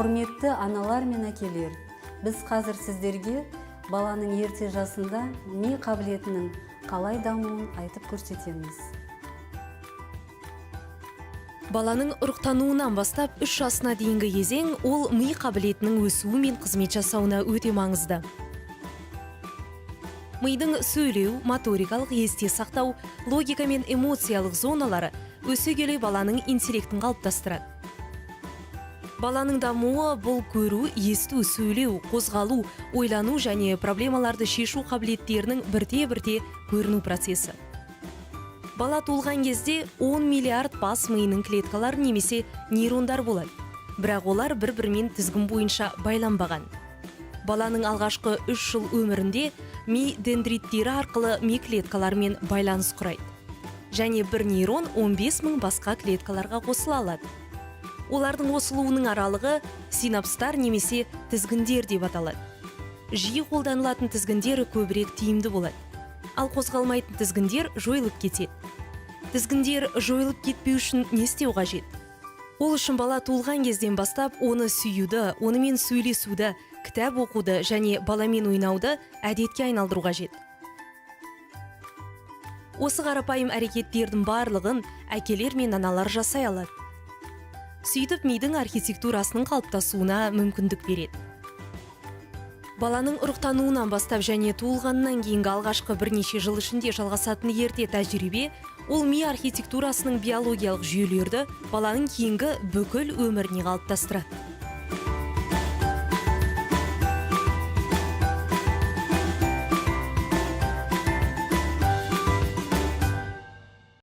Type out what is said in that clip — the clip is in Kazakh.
Құрметті аналар мен әкелер, біз қазір сіздерге баланың ерте жасында ми қабілетінің қалай дамуын айтып көрсетеміз. Баланың ұрықтануынан бастап 3 жасына дейінгі кезең ол ми қабілетінің өсуі мен қызмет жасауына өте маңызды. Мидың сөйлеу, моторикалық, есте сақтау, логика мен эмоциялық зоналары өсе келе баланың интеллектін қалыптастырады. Баланың дамуы бұл көру, есту, сөйлеу, қозғалу, ойлану және проблемаларды шешу қабілеттерінің бірте-бірте көріну процесі. Бала туылған кезде 10 миллиард бас миының клеткалары немесе нейрондар болады. Бірақ олар бір-бірімен тізгін бойынша байланбаған. Баланың алғашқы 3 жыл өмірінде ми дендриттері арқылы ми клеткаларымен байланыс құрайды. Және бір нейрон 15 мың басқа клеткаларға қосыла алады. Олардың қосылуының аралығы синапстар немесе тізгіндер деп аталады. Жиі қолданылатын тізгіндер көбірек тиімді болады. Ал қозғалмайтын тізгіндер жойылып кетеді. Тізгіндер жойылып кетпеу үшін не істеу қажет? Ол үшін бала туылған кезден бастап оны сүюді, онымен сөйлесуді, кітап оқуды және баламен ойнауды әдетке айналдыру қажет. Осы қарапайым әрекеттердің барлығын әкелер мен аналар жасай алады. Сөйтіп мидың архитектурасының қалыптасуына мүмкіндік береді. Баланың ұрықтануынан бастап және туылғаннан кейінгі алғашқы бірнеше жыл ішінде жалғасатын ерте тәжірибе ол ми архитектурасының биологиялық жүйелерді баланың кейінгі бүкіл өміріне қалыптастырады.